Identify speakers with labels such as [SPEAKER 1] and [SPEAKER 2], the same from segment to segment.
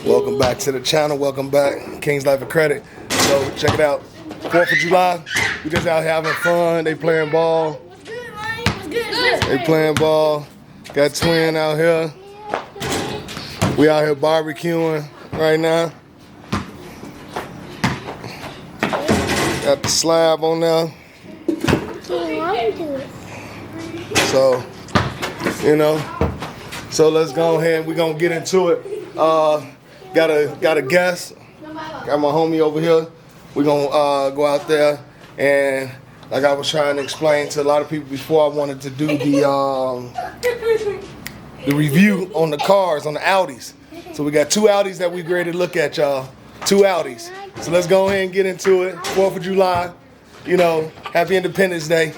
[SPEAKER 1] Welcome back to the channel. Welcome back, Kingslifeofcredit. So check it out. 4th of July. We just out having fun. They playing ball. They playing ball. Got Twin out here. We out here barbecuing right now. Got the slab on there. So, you know. So let's go ahead. We're gonna get into it. Got a guest. Got my homie over here. We're gonna go out there, and like I was trying to explain to a lot of people before, I wanted to do the review on the cars, on the Audis. So we got 2 Audis that we ready to look at, y'all. 2 Audis. So let's go ahead and get into it. 4th of July. You know, happy Independence Day.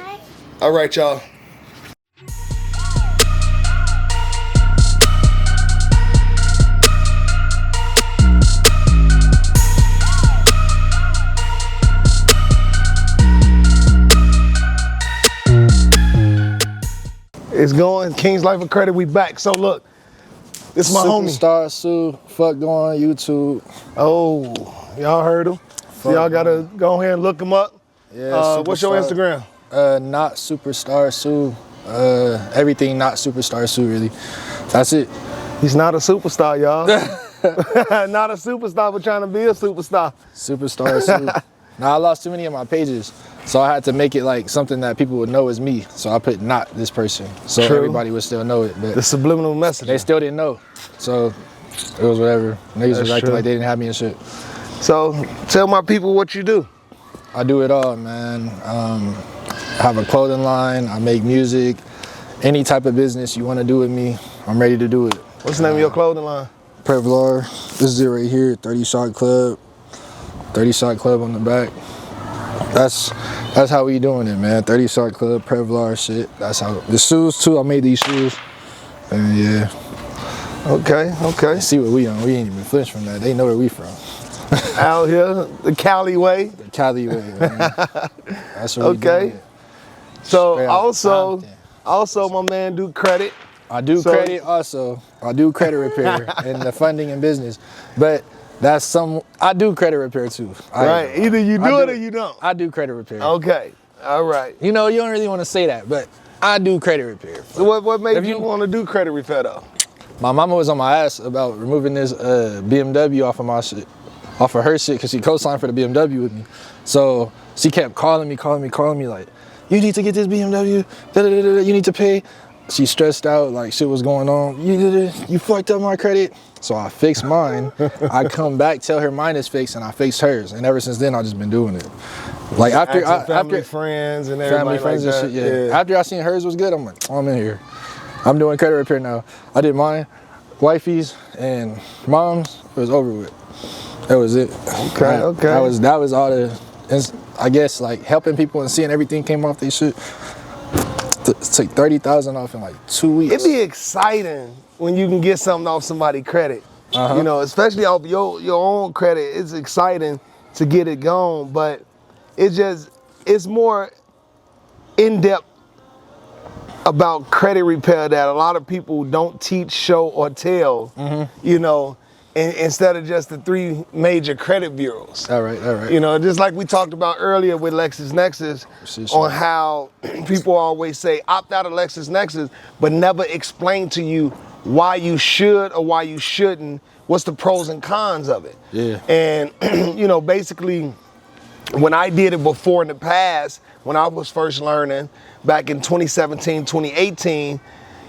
[SPEAKER 1] All right, y'all. It's going. Kingslifeofcredit, we back. So look, this is my homie.
[SPEAKER 2] Superstar Sue, fuck going YouTube.
[SPEAKER 1] Oh, y'all heard him. So y'all gotta go ahead and look him up.
[SPEAKER 2] Yeah.
[SPEAKER 1] What's your Instagram?
[SPEAKER 2] Not Superstar Sue. Everything not Superstar Sue, really. That's it.
[SPEAKER 1] He's not a superstar, y'all. Not a superstar, but trying to be a superstar.
[SPEAKER 2] Superstar Sue. Now I lost too many of my pages, so I had to make it like something that people would know is me. So I put not this person, so everybody would still know it. But
[SPEAKER 1] the subliminal message.
[SPEAKER 2] They still didn't know, so it was whatever. Niggas was acting like they didn't have me and shit.
[SPEAKER 1] So tell my people what you do.
[SPEAKER 2] I do it all, man. I have a clothing line. I make music. Any type of business you want to do with me, I'm ready to do it.
[SPEAKER 1] What's the name of your clothing line?
[SPEAKER 2] Prevlar. This is it right here. 30 Shot Club. 30 Shot Club on the back. That's how we doing it, man. 30 Shot Club, Prevlar shit. That's how. The shoes too. I made these shoes. And yeah.
[SPEAKER 1] Okay.
[SPEAKER 2] See what we on. We ain't even flinch from that. They know where we from.
[SPEAKER 1] Out here, the Cali way.
[SPEAKER 2] The Cali way, man. That's what we doing.
[SPEAKER 1] So also my man do credit.
[SPEAKER 2] I do credit also. I do credit repair and the funding and business. But I do credit repair too.
[SPEAKER 1] Right, either you do it or you don't.
[SPEAKER 2] I do credit repair.
[SPEAKER 1] Okay, all right.
[SPEAKER 2] You know, you don't really want to say that, but I do credit repair.
[SPEAKER 1] So what made you want to do credit repair though?
[SPEAKER 2] My mama was on my ass about removing this BMW off of my shit. Off of her shit, because she co-signed for the BMW with me. So she kept calling me like, you need to get this BMW, you need to pay. She stressed out, like shit was going on. You fucked up my credit. So I fixed mine. I come back, tell her mine is fixed, and I fixed hers. And ever since then, I've just been doing it. Like after
[SPEAKER 1] friends and everybody like that.
[SPEAKER 2] And shit, yeah. After I seen hers was good, I'm like, oh, I'm in here. I'm doing credit repair now. I did mine, wifey's, and mom's. It was over with. That was it.
[SPEAKER 1] Okay.
[SPEAKER 2] That was all the, I guess, like helping people and seeing everything came off their shit. Took 30,000 off in like 2 weeks.
[SPEAKER 1] It'd be exciting when you can get something off somebody's credit. You know, especially off your own credit. It's exciting to get it going, but it's more in-depth about credit repair that a lot of people don't teach, show, or tell. You know. Instead of just the 3 major credit bureaus.
[SPEAKER 2] All right.
[SPEAKER 1] You know, just like we talked about earlier with LexisNexis, on how people always say opt out of LexisNexis, but never explain to you why you should or why you shouldn't. What's the pros and cons of it?
[SPEAKER 2] Yeah.
[SPEAKER 1] And you know, basically, when I did it before in the past, when I was first learning back in 2017, 2018,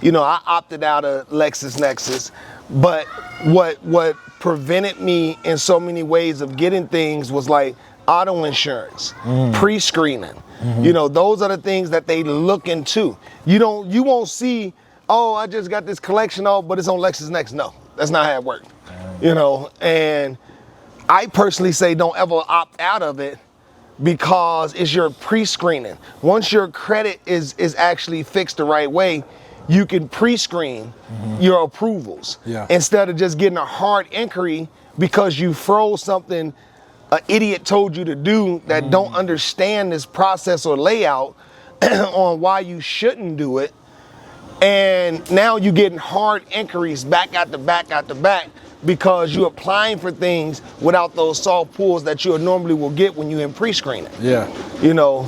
[SPEAKER 1] you know, I opted out of LexisNexis. But what prevented me in so many ways of getting things was like auto insurance, pre-screening. You know, those are the things that they look into. You won't see, oh, I just got this collection but it's on LexisNexis. No, that's not how it works. You know, and I personally say don't ever opt out of it because it's your pre-screening. Once your credit is actually fixed the right way, you can pre-screen your approvals instead of just getting a hard inquiry because you froze something an idiot told you to do that don't understand this process or layout on why you shouldn't do it. And now you're getting hard inquiries back after back after back because you're applying for things without those soft pulls that you normally will get when you're in pre-screening.
[SPEAKER 2] Yeah.
[SPEAKER 1] You know,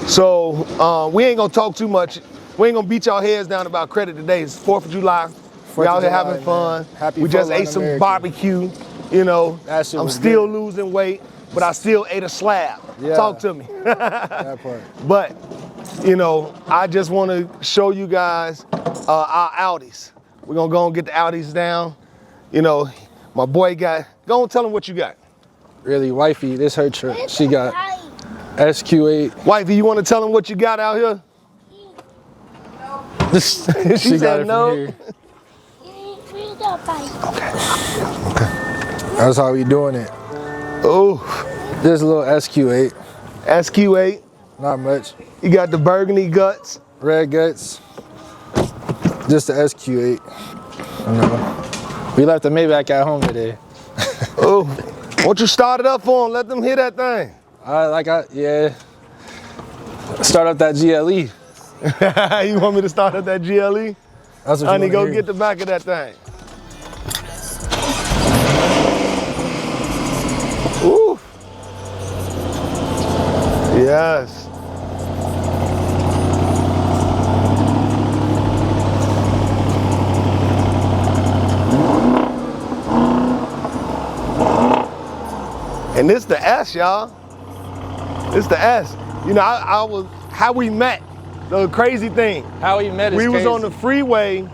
[SPEAKER 1] so we ain't gonna talk too much. We ain't gonna beat y'all heads down about credit today. It's 4th of July. We out here having fun.
[SPEAKER 2] Happy
[SPEAKER 1] we just ate
[SPEAKER 2] Fun
[SPEAKER 1] some
[SPEAKER 2] American.
[SPEAKER 1] barbecue. You know,
[SPEAKER 2] That shit
[SPEAKER 1] I'm
[SPEAKER 2] was
[SPEAKER 1] still
[SPEAKER 2] good.
[SPEAKER 1] losing weight, but I still ate a slab.
[SPEAKER 2] Yeah.
[SPEAKER 1] Talk to me.
[SPEAKER 2] That part.
[SPEAKER 1] But, you know, I just want to show you guys our Audis. We're gonna go and get the Audis down. You know, my boy go and tell him what you got.
[SPEAKER 2] Really, wifey, this her truck. She got SQ8.
[SPEAKER 1] Wifey, you want to tell him what you got out here?
[SPEAKER 2] She got
[SPEAKER 1] said
[SPEAKER 2] it
[SPEAKER 1] no.
[SPEAKER 2] from here. That's how we doing it.
[SPEAKER 1] Oh,
[SPEAKER 2] This little SQ8,
[SPEAKER 1] SQ8.
[SPEAKER 2] not much.
[SPEAKER 1] You got the burgundy guts.
[SPEAKER 2] Red guts, just the SQ8. You know, we left the Maybach at home today.
[SPEAKER 1] Oh, won't you start it up for him? Let them hear that thing.
[SPEAKER 2] Yeah. Start up that GLE.
[SPEAKER 1] You want me to start up that GLE?
[SPEAKER 2] That's what
[SPEAKER 1] Honey,
[SPEAKER 2] you
[SPEAKER 1] go
[SPEAKER 2] wanna hear.
[SPEAKER 1] get the back of that thing. Ooh. Yes. And this the S, y'all. This the S. You know, I was how we met. The crazy thing.
[SPEAKER 2] How we met is
[SPEAKER 1] We was
[SPEAKER 2] crazy.
[SPEAKER 1] on the freeway.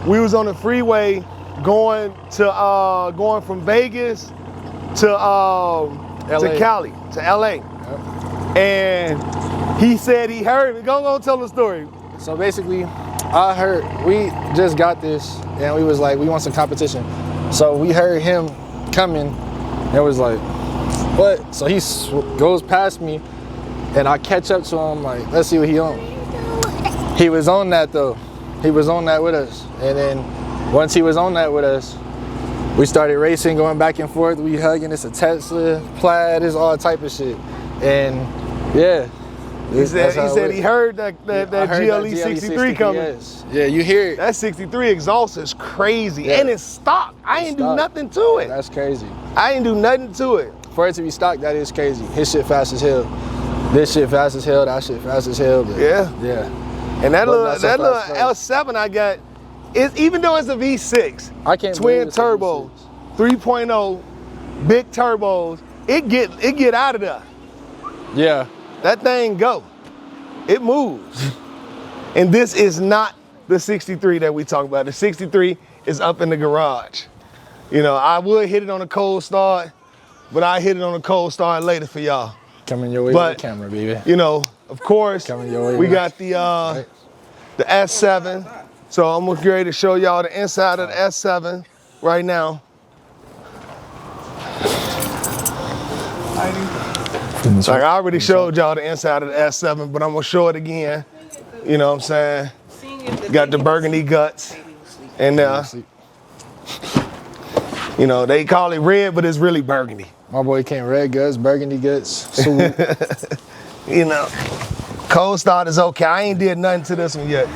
[SPEAKER 1] We was on the freeway going from Vegas to Cali, to LA.
[SPEAKER 2] Yep.
[SPEAKER 1] And he said he heard me. Go tell the story.
[SPEAKER 2] So basically, I heard, we just got this and we was like, we want some competition. So we heard him coming and it was like, what? So he goes past me and I catch up to him like, let's see what he on. He was on that though. He was on that with us. And then once he was on that with us, we started racing, going back and forth. We hugging. It's a Tesla, Plaid, it's all type of shit. And yeah.
[SPEAKER 1] He said he heard that
[SPEAKER 2] I heard
[SPEAKER 1] GLE 63 coming.
[SPEAKER 2] Yes. Yeah, you hear it.
[SPEAKER 1] That 63 exhaust is crazy.
[SPEAKER 2] Yeah.
[SPEAKER 1] And it's stock. I ain't do
[SPEAKER 2] stock.
[SPEAKER 1] nothing to it.
[SPEAKER 2] That's crazy.
[SPEAKER 1] I ain't do nothing to it.
[SPEAKER 2] For it to be stock, that is crazy. His shit fast as hell. This shit fast as hell, that shit fast as hell. But
[SPEAKER 1] Yeah.
[SPEAKER 2] Yeah.
[SPEAKER 1] And that
[SPEAKER 2] But
[SPEAKER 1] little
[SPEAKER 2] not so fast,
[SPEAKER 1] L7 I got, even though it's a V6,
[SPEAKER 2] I can't
[SPEAKER 1] twin
[SPEAKER 2] believe it's a
[SPEAKER 1] turbo, 3.0, big turbos, it get out of there.
[SPEAKER 2] Yeah.
[SPEAKER 1] That thing go. It moves. And this is not the 63 that we talk about. The 63 is up in the garage. You know, I would hit it on a cold start, but I hit it on a cold start later for y'all.
[SPEAKER 2] Coming your way
[SPEAKER 1] But,
[SPEAKER 2] with the camera, baby.
[SPEAKER 1] You know, of course,
[SPEAKER 2] Coming your way
[SPEAKER 1] we
[SPEAKER 2] now.
[SPEAKER 1] got the S7. So I'm gonna get ready to show y'all the inside of the S7 right now. Like I already showed y'all the inside of the S7, but I'm gonna show it again. You know what I'm saying? Got the burgundy guts. And you know, they call it red, but it's really burgundy.
[SPEAKER 2] My boy came red guts, burgundy guts. Sweet.
[SPEAKER 1] You know, cold start is okay. I ain't did nothing to this one yet.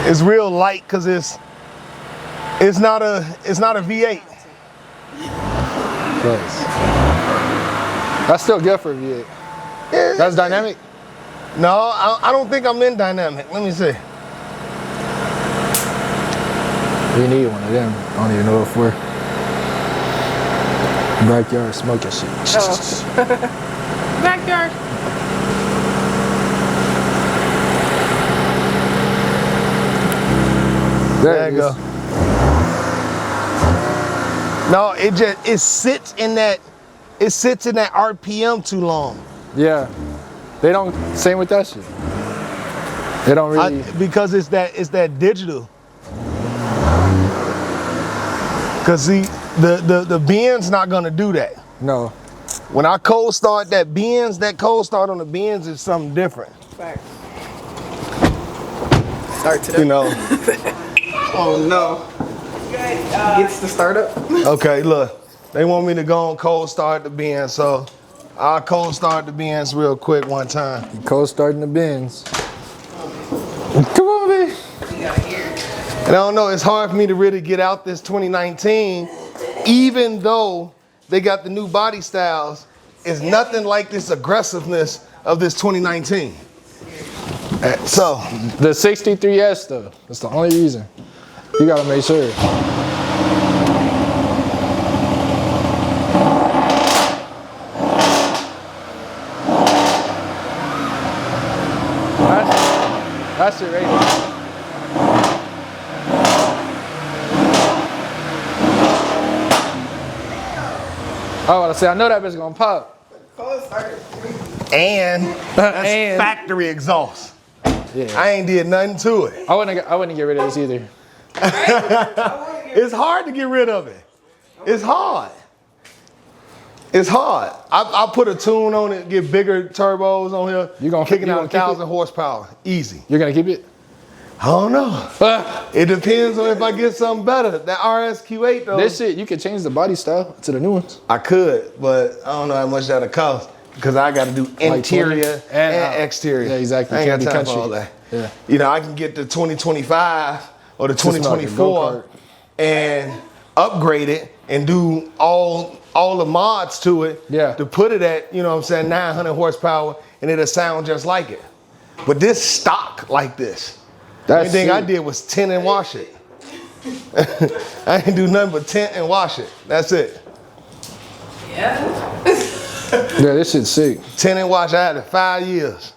[SPEAKER 1] It's real light because it's not a V8.
[SPEAKER 2] Nice. That's still good for a V8. That's dynamic?
[SPEAKER 1] No, I don't think I'm in dynamic. Let me see.
[SPEAKER 2] We need one of them. I don't even know what for. Backyard smoking shit.
[SPEAKER 3] Backyard.
[SPEAKER 1] There you go. No, it sits in that RPM too long.
[SPEAKER 2] Yeah. They don't, same with that shit. They don't really.
[SPEAKER 1] Because it's that digital. Cause see, the Benz not gonna do that.
[SPEAKER 2] No.
[SPEAKER 1] When I cold start that Benz, that cold start on the Benz is something different.
[SPEAKER 3] Facts. Start to
[SPEAKER 1] You know.
[SPEAKER 3] Oh no. Gets the startup.
[SPEAKER 1] Okay, look. They want me to go on cold start the Benz, so I'll cold start the Benz real quick one time.
[SPEAKER 2] Cold starting the bins. Come on, baby.
[SPEAKER 1] And I don't know, it's hard for me to really get out this 2019, even though they got the new body styles. It's nothing like this aggressiveness of this 2019. So
[SPEAKER 2] The 63S though, that's the only reason. You gotta make sure. That's it right there. I want to say, I know that bitch gonna pop.
[SPEAKER 3] Call it starter.
[SPEAKER 1] and that's
[SPEAKER 2] And-
[SPEAKER 1] factory exhaust.
[SPEAKER 2] Yeah.
[SPEAKER 1] I ain't did nothing to it.
[SPEAKER 2] I wouldn't get rid of this either.
[SPEAKER 1] It's hard to get rid of it. It's hard. It's hard. I put a tune on it, get bigger turbos on here.
[SPEAKER 2] You gonna
[SPEAKER 1] kicking
[SPEAKER 2] you
[SPEAKER 1] out
[SPEAKER 2] gonna keep
[SPEAKER 1] 1,000
[SPEAKER 2] it?
[SPEAKER 1] horsepower, easy.
[SPEAKER 2] You're gonna keep it?
[SPEAKER 1] I don't know. It depends on if I get something better. That RSQ8 though.
[SPEAKER 2] This shit, you could change the body style to the new ones.
[SPEAKER 1] I could, but I don't know how much that'll cost because I got to do interior
[SPEAKER 2] 20
[SPEAKER 1] and
[SPEAKER 2] out.
[SPEAKER 1] exterior.
[SPEAKER 2] Yeah, exactly.
[SPEAKER 1] I ain't got
[SPEAKER 2] Can't be
[SPEAKER 1] time for
[SPEAKER 2] country.
[SPEAKER 1] all that.
[SPEAKER 2] Yeah.
[SPEAKER 1] You know, I can get the 2025 or the
[SPEAKER 2] Just like a
[SPEAKER 1] 2024
[SPEAKER 2] go-kart.
[SPEAKER 1] and upgrade it and do all the mods to it.
[SPEAKER 2] Yeah.
[SPEAKER 1] To put it at, you know what I'm saying, 900 horsepower and it'll sound just like it. But this stock like this. The only
[SPEAKER 2] That's
[SPEAKER 1] thing I
[SPEAKER 2] sick.
[SPEAKER 1] did was tint and wash it. I didn't do nothing but tint and wash it. That's it.
[SPEAKER 3] Yeah.
[SPEAKER 2] Yeah, this shit's sick.
[SPEAKER 1] Tint and wash. I had it 5 years.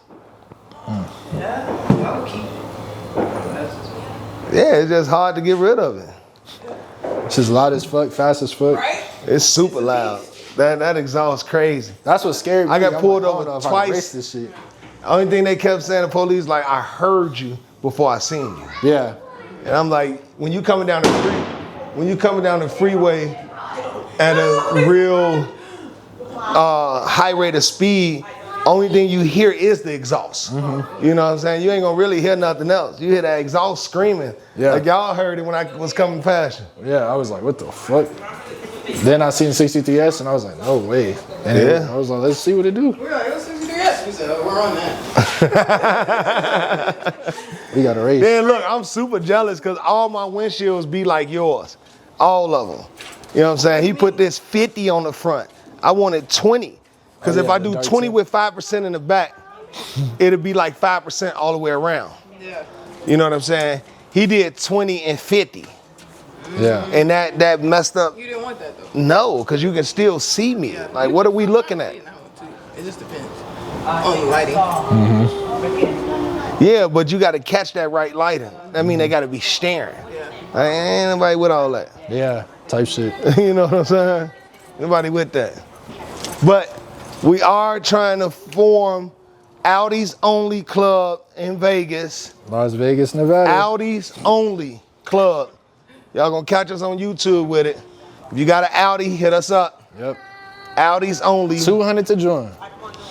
[SPEAKER 3] Yeah. I'll keep it.
[SPEAKER 1] Yeah, it's just hard to get rid of it.
[SPEAKER 2] It's just loud as fuck, fast as fuck.
[SPEAKER 3] Right?
[SPEAKER 1] It's super loud. That exhaust crazy.
[SPEAKER 2] That's what scared me.
[SPEAKER 1] I got
[SPEAKER 2] I'm
[SPEAKER 1] pulled
[SPEAKER 2] like,
[SPEAKER 1] over
[SPEAKER 2] I don't know if I
[SPEAKER 1] twice.
[SPEAKER 2] can race this shit.
[SPEAKER 1] Only thing they kept saying, the police, like, I heard you before I seen you.
[SPEAKER 2] Yeah.
[SPEAKER 1] And I'm like, when you coming down the freeway at a real high rate of speed, only thing you hear is the exhaust.
[SPEAKER 2] Mm-hmm.
[SPEAKER 1] You know what I'm saying? You ain't gonna really hear nothing else. You hear that exhaust screaming.
[SPEAKER 2] Yeah.
[SPEAKER 1] Like y'all heard it when I was coming past you.
[SPEAKER 2] Yeah, I was like, what the fuck? Then I seen 63S and I was like, no way. And
[SPEAKER 1] Yeah.
[SPEAKER 2] then I was like, let's see what it do.
[SPEAKER 3] We're like, what's 63S? We said, oh, we're on that.
[SPEAKER 2] We got a race.
[SPEAKER 1] Then look, I'm super jealous because all my windshields be like yours. All of them. You know what I'm saying? He put this 50 on the front. I wanted 20. Because
[SPEAKER 2] Oh,
[SPEAKER 1] if
[SPEAKER 2] yeah,
[SPEAKER 1] I
[SPEAKER 2] the
[SPEAKER 1] do
[SPEAKER 2] dark
[SPEAKER 1] 20
[SPEAKER 2] tint.
[SPEAKER 1] with 5% in the back, it'll be like 5% all the way around.
[SPEAKER 3] Yeah.
[SPEAKER 1] You know what I'm saying? He did 20 and 50.
[SPEAKER 2] Yeah.
[SPEAKER 1] And that messed up.
[SPEAKER 3] You didn't want that though.
[SPEAKER 1] No, because you can still see me. Like, what are we looking at?
[SPEAKER 3] You know, too. It just depends on the lighting.
[SPEAKER 1] Yeah, but you got to catch that right lighting. That mean they got to be staring.
[SPEAKER 3] Yeah.
[SPEAKER 1] Like, ain't nobody with all that.
[SPEAKER 2] Yeah. Type shit.
[SPEAKER 1] You know what I'm saying? Nobody with that. But we are trying to form Audi's only club in Vegas.
[SPEAKER 2] Las Vegas, Nevada.
[SPEAKER 1] Audi's only club. Y'all gonna catch us on YouTube with it. If you got an Audi, hit us up.
[SPEAKER 2] Yep.
[SPEAKER 1] Audi's only.
[SPEAKER 2] 200 to join.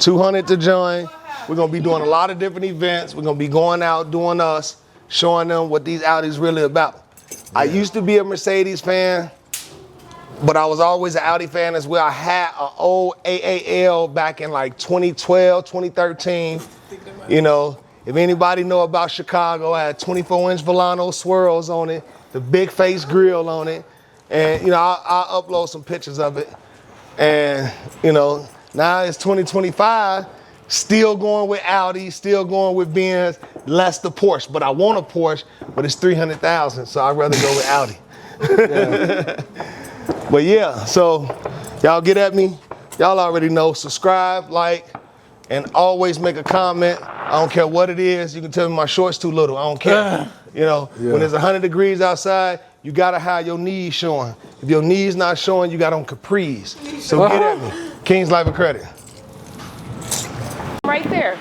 [SPEAKER 1] 200 to join. We're gonna be doing a lot of different events. We're gonna be going out doing us, showing them what these Audis really about. I used to be a Mercedes fan, but I was always an Audi fan as well. I had an old AAL back in like 2012, 2013. You know, if anybody know about Chicago, I had 24-inch Volano swirls on it, the big face grill on it. And, you know, I'll upload some pictures of it. And, you know, now it's 2025, still going with Audi, still going with Benz, less the Porsche. But I want a Porsche, but it's 300,000, so I'd rather go with Audi. But yeah, so y'all get at me. Y'all already know, subscribe, like, and always make a comment. I don't care what it is. You can tell me my shorts too little. I don't care. You know, when it's 100 degrees outside, you gotta have your knees showing. If your knees not showing, you got on capris. So get at me. Kingslifeofcredit.
[SPEAKER 4] Right there.